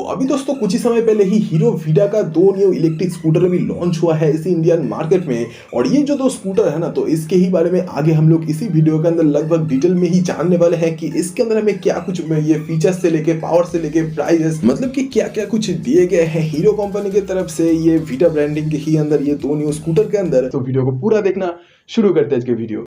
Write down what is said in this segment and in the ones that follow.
अभी दोस्तों कुछ ही समय पहले ही हीरो वीडा का दो न्यू इलेक्ट्रिक स्कूटर अभी लॉन्च हुआ है इसी इंडियन मार्केट में। और ये जो दो स्कूटर है ना, तो इसके ही बारे में आगे हम लोग इसी वीडियो के अंदर लगभग डिटेल में ही जानने वाले हैं कि इसके अंदर हमें क्या कुछ ये फीचर्स से लेके पावर से लेके प्राइजेस मतलब कि क्या क्या कुछ दिए गए हैं हीरो कंपनी की तरफ से ये वीडा ब्रांडिंग के ही अंदर ये दो न्यू स्कूटर के अंदर। तो वीडियो को पूरा देखना, शुरू करते हैं आज के वीडियो।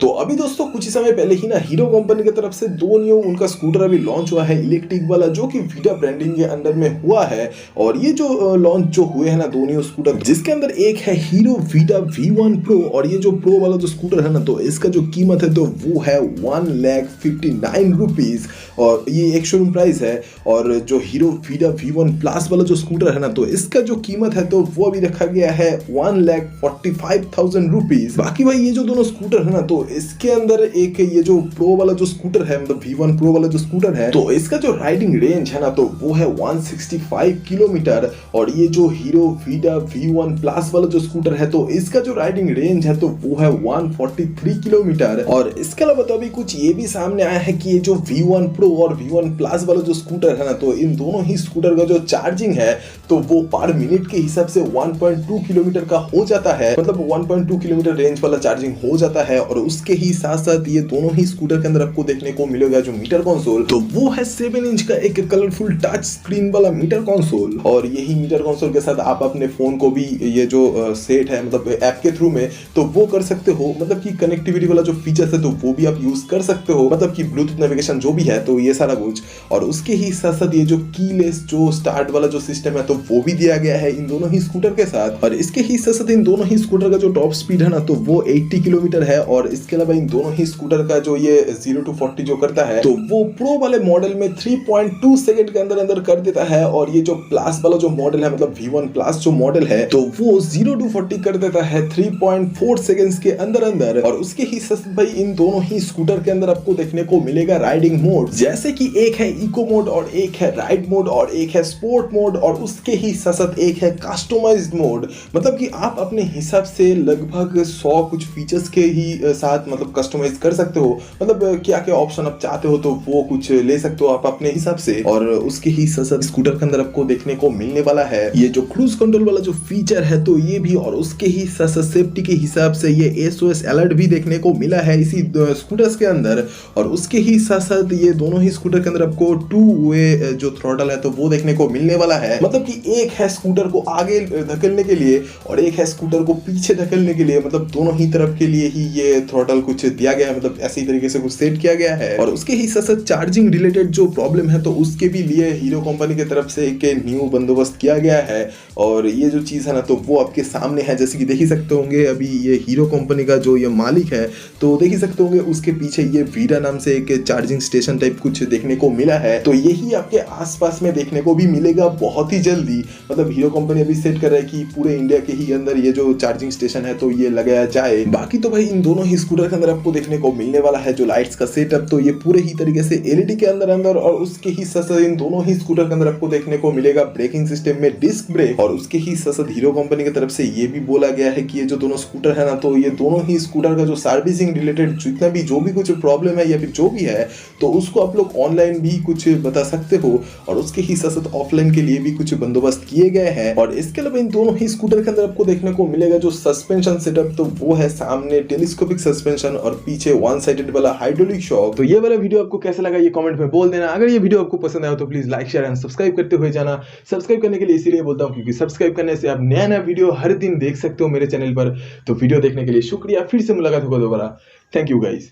तो अभी दोस्तों कुछ ही समय पहले ही ना हीरो कंपनी की तरफ से दो न्यू उनका स्कूटर अभी लॉन्च हुआ है इलेक्ट्रिक वाला, जो कि वीडा ब्रांडिंग के अंदर में हुआ है। और ये जो लॉन्च जो हुए हैं ना दो न्यू स्कूटर, जिसके अंदर एक है हीरो वीडा V1 प्रो और ये जो प्रो वाला जो स्कूटर है ना, तो इसका जो कीमत है तो वो है 1,59,000 रुपीज और ये एक शोरूम प्राइस है। और जो हीरो वीडा V1 प्लस वाला जो स्कूटर है ना, तो इसका जो कीमत है तो वो अभी रखा गया है 1,45,000 रुपीज। बाकी भाई ये जो दोनों स्कूटर है ना, तो इसके अंदर एक ये जो प्रो वाला जो स्कूटर है मतलब V1 प्रो वाला जो स्कूटर है, तो इसका जो राइडिंग रेंज है ना, तो वो है 165 किलोमीटर। और ये जो हीरो वीडा V1 प्लस वाला जो स्कूटर है, तो इसका जो राइडिंग रेंज है तो वो है 143 किलोमीटर। और इसके अलावा तो अभी कुछ ये भी सामने आया है कि ये जो V1 प्रो और V1 प्लस वाला जो स्कूटर है ना, तो इन दोनों ही स्कूटर का जो चार्जिंग है तो वो पर मिनट के हिसाब से 1.2 किलोमीटर का हो जाता है, मतलब 1.2 किलोमीटर रेंज वाला चार्जिंग हो जाता है। और उसके ही साथ साथ ये दोनों ही स्कूटर के अंदर आपको देखने को मिलेगा जो मीटर कंसोल, तो वो है 7 इंच का एक कलरफुल टच स्क्रीन वाला मीटर कंसोल। और यही मीटर कंसोल के साथ आप अपने फोन को भी ये जो सेट है मतलब ऐप के थ्रू में तो वो कर सकते हो, मतलब कि कनेक्टिविटी वाला जो फीचर्स है तो वो भी आप यूज कर सकते हो, मतलब कि ब्लूटूथ नेविगेशन जो भी है तो ये सारा कुछ। और उसके ही साथ साथ ये जो कीलेस जो स्टार्ट वाला जो सिस्टम है तो वो भी दिया गया है इन दोनों ही स्कूटर के साथ। और इसके ही साथ साथ इन दोनों ही स्कूटर का जो टॉप स्पीड है ना, तो वो 80 किलोमीटर है। और इसके अलावा इन दोनों ही स्कूटर का जो ये 0 to 40 जो करता है तो वो प्रो वाले मॉडल में 3.2 सेकंड के अंदर अंदर कर देता है। और ये जो प्लस वाला जो मॉडल है मतलब V1 प्लस जो मॉडल है तो वो 0 to 40 कर देता है 3.4 सेकंड्स के अंदर अंदर। और उसके ही साथ भाई इन दोनों ही स्कूटर के अंदर आपको देखने को मिलेगा राइडिंग मोड, जैसे कि एक है इको मोड और एक है राइड मोड और एक है स्पोर्ट मोड और उसके ही साथ साथ एक है कस्टमाइज्ड मोड, मतलब कि आप अपने हिसाब से लगभग 100 कुछ फीचर्स के ही साथ मतलब कस्टमाइज कर सकते हो, मतलब क्या क्या ऑप्शन आप चाहते हो तो वो कुछ ले सकते हो आप अपने हिसाब से। और उसके ही साथ साथ स्कूटर के अंदर आपको देखने को मिलने वाला है ये जो क्रूज कंट्रोल वाला जो फीचर है तो ये भी। और उसके ही साथ साथ सेफ्टी के हिसाब से ये SOS अलर्ट भी देखने को मिला है इसी स्कूटर्स के अंदर। और उसके ही साथ साथ ये दोनों ही स्कूटर के अंदर आपको 2 वे जो थ्रॉटल है तो वो देखने को मिलने वाला है, मतलब कि एक है स्कूटर को आगे धकेलने के लिए और एक है स्कूटर को पीछे धकेलने के लिए, मतलब दोनों ही तरफ के लिए ही ये थ्रॉटल कुछ दिया गया है, मतलब ऐसी तरीके से कुछ सेट किया गया है। और उसके ही साथ साथ चार्जिंग रिलेटेड जो प्रॉब्लम है तो उसके भी लिए हीरो कंपनी की तरफ से एक न्यू बंदोबस्त किया गया है। और ये जो चीज है ना तो वो आपके सामने है, जैसे कि देख ही सकते होंगे अभी ये हीरो कंपनी का जो ये मालिक है तो देख ही सकते होंगे उसके पीछे ये वीडा नाम से एक चार्जिंग स्टेशन टाइप कुछ देखने को मिला है। तो यही आपके आसपास में देखने को भी मिलेगा बहुत ही जल्दी, मतलब हीरो कंपनी अभी सेट कर रहा है कि पूरे इंडिया के ही अंदर ये जो चार्जिंग स्टेशन है तो ये लगाया जाए। बाकी तो भाई इन दोनों ही स्कूटर के अंदर आपको देखने को मिलने वाला है जो लाइट्स का सेटअप, तो ये पूरे ही तरीके से LED के अंदर अंदर। और उसके ही साथ साथ इन दोनों ही स्कूटर के अंदर आपको देखने को मिलेगा ब्रेकिंग सिस्टम में डिस्क ब्रेक। और उसके ही साथ साथ हीरो कंपनी की तरफ से ये भी बोला गया है कि ये जो दोनों स्कूटर है ना, तो ये दोनों ही स्कूटर का जो सर्विसिंग रिलेटेड जितना भी जो भी कुछ प्रॉब्लम है या फिर जो भी है तो उसको आप लोग ऑनलाइन भी कुछ बता सकते हो। और उसके ही साथ साथ ऑफलाइन के लिए भी कुछ बंदोबस्त किए गए हैं। और इसके अलावा इन दोनों ही स्कूटर के अंदर आपको देखने को मिलेगा जो सस्पेंशन सेटअप, तो वो है सामने टेलीस्कोपिक सस्पेंशन और पीछे वन साइडेड वाला हाइड्रोलिक शॉक। तो ये वाला वीडियो आपको कैसा लगा ये कमेंट में बोल देना। अगर ये वीडियो आपको पसंद आया तो please like share and subscribe करते हुए जाना। सब्सक्राइब करने के लिए इसीलिए बोलता हूँ क्योंकि सब्सक्राइब करने से आप नया नया वीडियो हर दिन देख सकते हो मेरे चैनल पर। तो वीडियो देखने के लिए शुक्रिया, फिर से मुलाकात होगा दोबारा। Thank you guys.